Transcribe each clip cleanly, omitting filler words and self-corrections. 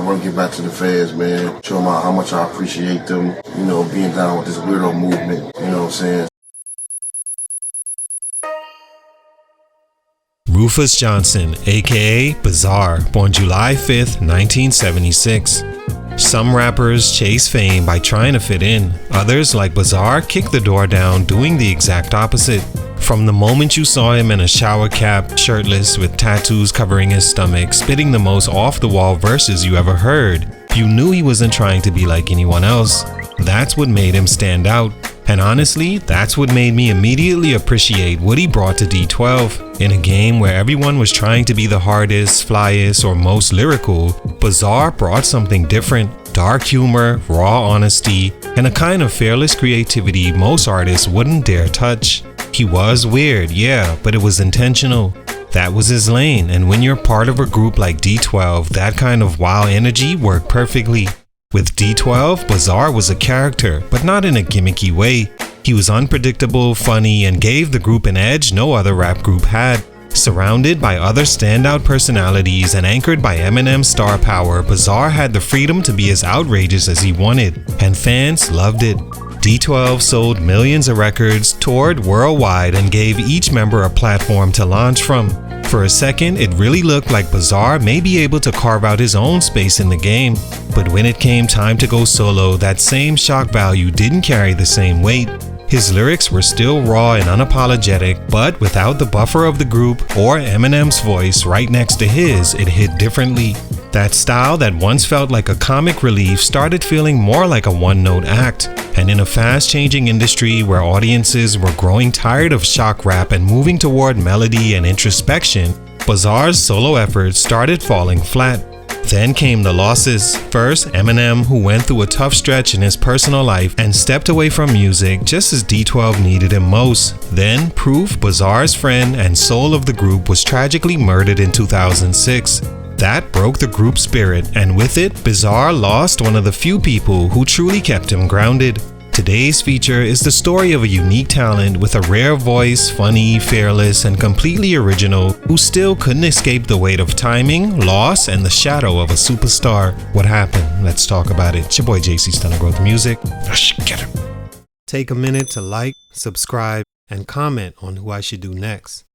want to get back to the fans, man. Show them how much I appreciate them, you know, being down with this weirdo movement, you know what I'm saying? Rufus Johnson, aka Bizarre, born July 5th, 1976. Some rappers chase fame by trying to fit in. Others, like Bizarre, kick the door down, doing the exact opposite. From the moment you saw him in a shower cap, shirtless, with tattoos covering his stomach, spitting the most off-the-wall verses you ever heard, you knew he wasn't trying to be like anyone else. That's what made him stand out. And honestly, that's what made me immediately appreciate what he brought to D12. In a game where everyone was trying to be the hardest, flyest, or most lyrical, Bizarre brought something different. Dark humor, raw honesty, and a kind of fearless creativity most artists wouldn't dare touch. He was weird, yeah, but it was intentional. That was his lane, and when you're part of a group like D12, that kind of wild energy worked perfectly. With D12, Bizarre was a character, but not in a gimmicky way. He was unpredictable, funny, and gave the group an edge no other rap group had. Surrounded by other standout personalities and anchored by Eminem's star power, Bizarre had the freedom to be as outrageous as he wanted, and fans loved it. D12 sold millions of records, toured worldwide, and gave each member a platform to launch from. For a second, it really looked like Bizarre may be able to carve out his own space in the game. But when it came time to go solo, that same shock value didn't carry the same weight. His lyrics were still raw and unapologetic, but without the buffer of the group or Eminem's voice right next to his, it hit differently. That style that once felt like a comic relief started feeling more like a one-note act. And in a fast-changing industry where audiences were growing tired of shock rap and moving toward melody and introspection, Bizarre's solo efforts started falling flat. Then came the losses. First, Eminem, who went through a tough stretch in his personal life and stepped away from music just as D12 needed him most. Then, Proof, Bizarre's friend and soul of the group, was tragically murdered in 2006. That broke the group's spirit, and with it, Bizarre lost one of the few people who truly kept him grounded. Today's feature is the story of a unique talent with a rare voice, funny, fearless, and completely original, who still couldn't escape the weight of timing, loss, and the shadow of a superstar. What happened? Let's talk about it. It's your boy JC, StuntedGrowthMusic. Get him. Take a minute to like, subscribe, and comment on who I should do next.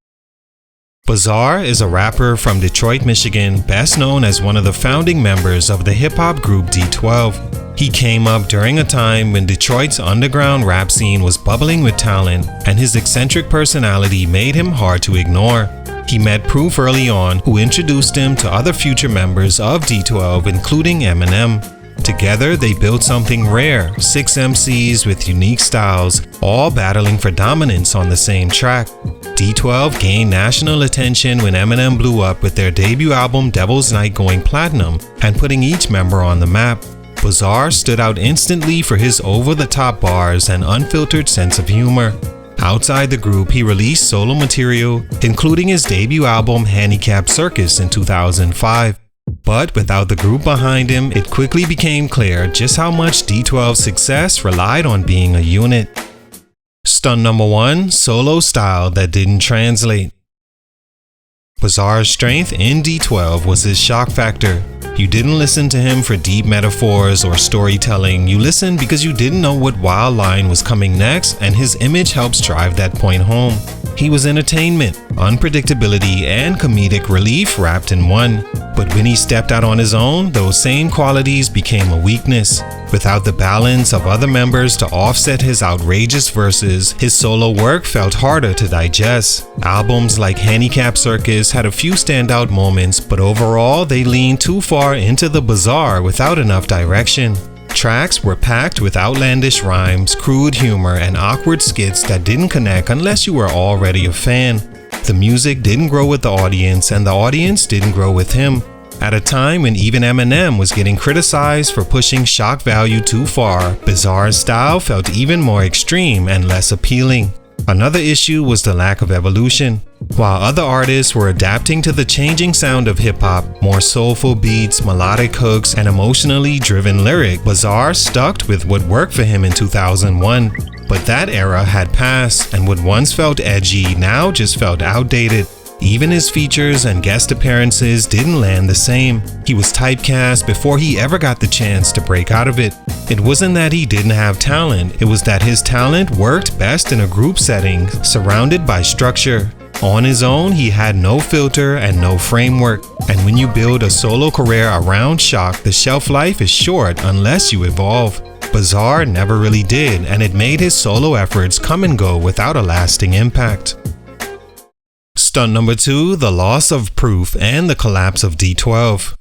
Bizarre is a rapper from Detroit, Michigan, best known as one of the founding members of the hip-hop group D12. He came up during a time when Detroit's underground rap scene was bubbling with talent, and his eccentric personality made him hard to ignore. He met Proof early on, who introduced him to other future members of D12, including Eminem. Together, they built something rare, 6 MCs with unique styles, all battling for dominance on the same track. D12 gained national attention when Eminem blew up with their debut album Devil's Night going platinum and putting each member on the map. Bizarre stood out instantly for his over-the-top bars and unfiltered sense of humor. Outside the group, he released solo material, including his debut album Handicap Circus in 2005. But without the group behind him, it quickly became clear just how much D12's success relied on being a unit. Stunt number 1, solo style that didn't translate. Bizarre's strength in D12 was his shock factor. You didn't listen to him for deep metaphors or storytelling. You listened because you didn't know what wild line was coming next, and his image helps drive that point home. He was entertainment, unpredictability, and comedic relief wrapped in one. But when he stepped out on his own, those same qualities became a weakness. Without the balance of other members to offset his outrageous verses, his solo work felt harder to digest. Albums like Handicap Circus had a few standout moments, but overall they leaned too far into the bizarre without enough direction. Tracks were packed with outlandish rhymes, crude humor, and awkward skits that didn't connect unless you were already a fan. The music didn't grow with the audience, and the audience didn't grow with him. At a time when even Eminem was getting criticized for pushing shock value too far, Bizarre's style felt even more extreme and less appealing. Another issue was the lack of evolution. While other artists were adapting to the changing sound of hip-hop, more soulful beats, melodic hooks, and emotionally driven lyrics, Bizarre stuck with what worked for him in 2001. But that era had passed, and what once felt edgy now just felt outdated. even his features and guest appearances didn't land the same. He was typecast before he ever got the chance to break out of it. It wasn't that he didn't have talent, it was that his talent worked best in a group setting, surrounded by structure. On his own, he had no filter and no framework. And when you build a solo career around shock, the shelf life is short unless you evolve. Bizarre never really did, and it made his solo efforts come and go without a lasting impact. Stunt number 2, the loss of Proof and the collapse of D12.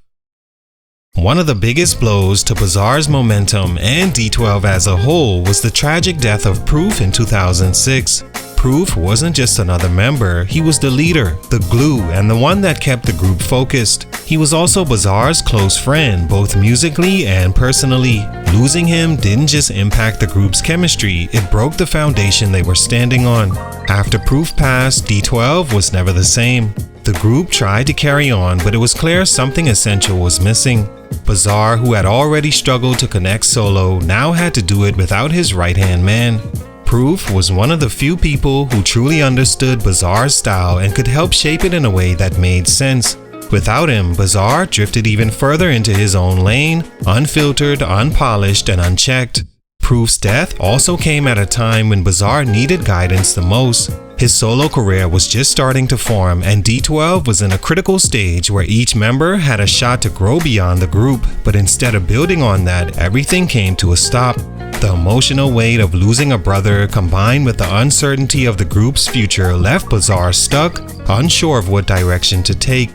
One of the biggest blows to Bizarre's momentum and D12 as a whole was the tragic death of Proof in 2006. Proof wasn't just another member, he was the leader, the glue, and the one that kept the group focused. He was also Bizarre's close friend, both musically and personally. Losing him didn't just impact the group's chemistry, it broke the foundation they were standing on. After Proof passed, D12 was never the same. The group tried to carry on, but it was clear something essential was missing. Bizarre, who had already struggled to connect solo, now had to do it without his right-hand man. Proof was one of the few people who truly understood Bizarre's style and could help shape it in a way that made sense. Without him, Bizarre drifted even further into his own lane, unfiltered, unpolished, and unchecked. Proof's death also came at a time when Bizarre needed guidance the most. His solo career was just starting to form, and D12 was in a critical stage where each member had a shot to grow beyond the group, but instead of building on that, everything came to a stop. The emotional weight of losing a brother combined with the uncertainty of the group's future left Bizarre stuck, unsure of what direction to take.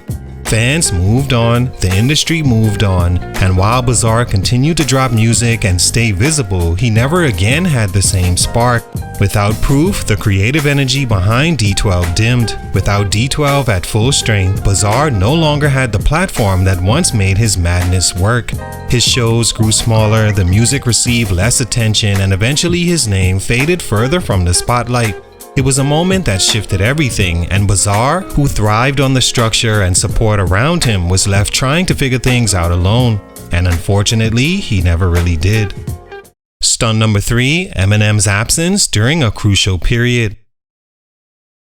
Fans moved on, the industry moved on, and while Bizarre continued to drop music and stay visible, he never again had the same spark. Without Proof, the creative energy behind D12 dimmed. Without D12 at full strength, Bizarre no longer had the platform that once made his madness work. His shows grew smaller, the music received less attention, and eventually his name faded further from the spotlight. It was a moment that shifted everything, and Bizarre, who thrived on the structure and support around him, was left trying to figure things out alone. And unfortunately, he never really did. Stunt number 3, Eminem's absence during a crucial period.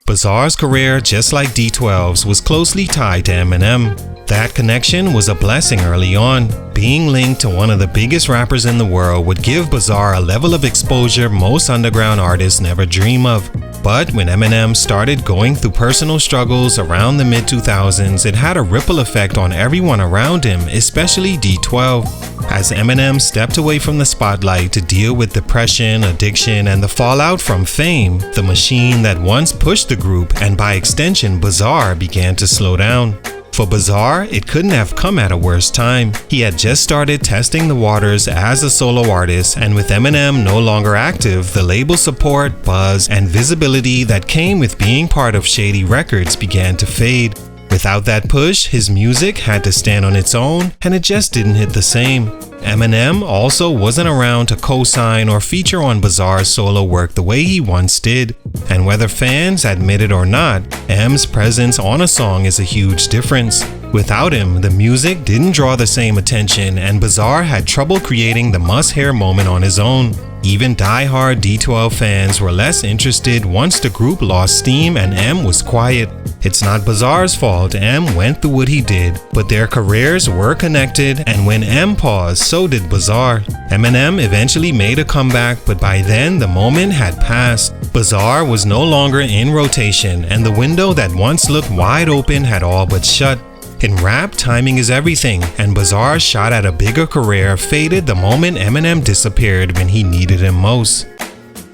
Bizarre's career, just like D12's, was closely tied to Eminem. That connection was a blessing early on. Being linked to one of the biggest rappers in the world would give Bizarre a level of exposure most underground artists never dream of. But when Eminem started going through personal struggles around the mid-2000s, it had a ripple effect on everyone around him, especially D12. As Eminem stepped away from the spotlight to deal with depression, addiction, and the fallout from fame, the machine that once pushed the group, and by extension Bizarre, began to slow down. For Bizarre, it couldn't have come at a worse time. He had just started testing the waters as a solo artist, and with Eminem no longer active, the label support, buzz, and visibility that came with being part of Shady Records began to fade. Without that push, his music had to stand on its own, and it just didn't hit the same. Eminem also wasn't around to co-sign or feature on Bizarre's solo work the way he once did. And whether fans admit it or not, M's presence on a song is a huge difference. Without him, the music didn't draw the same attention, and Bizarre had trouble creating the must-hear moment on his own. Even die-hard D12 fans were less interested once the group lost steam and M was quiet. It's not Bizarre's fault M went through what he did, but their careers were connected, and when M paused, so did Bizarre. Eminem eventually made a comeback, but by then the moment had passed. Bizarre was no longer in rotation, and the window that once looked wide open had all but shut. In rap, timing is everything, and Bizarre's shot at a bigger career faded the moment Eminem disappeared when he needed him most.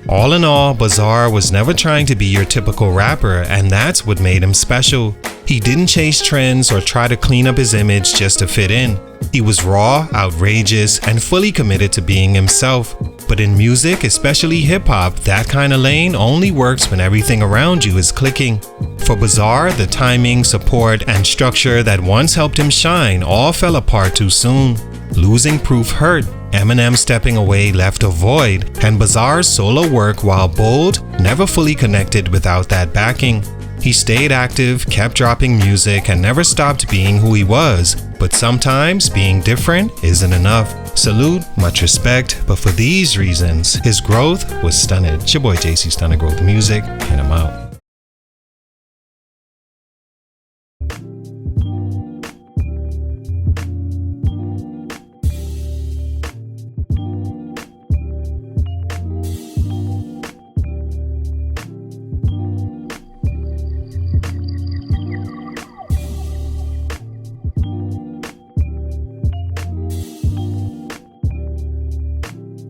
All in all, Bizarre was never trying to be your typical rapper, and that's what made him special. He didn't chase trends or try to clean up his image just to fit in. He was raw, outrageous, and fully committed to being himself. But in music, especially hip-hop, that kind of lane only works when everything around you is clicking. For Bizarre, the timing, support, and structure that once helped him shine all fell apart too soon. Losing Proof hurt, Eminem stepping away left a void, and Bizarre's solo work, while bold, never fully connected without that backing. He stayed active, kept dropping music, and never stopped being who he was. But sometimes being different isn't enough. Salute, much respect, but for these reasons, his growth was stunted. It's your boy JC StuntedGrowthMusic, and I'm out.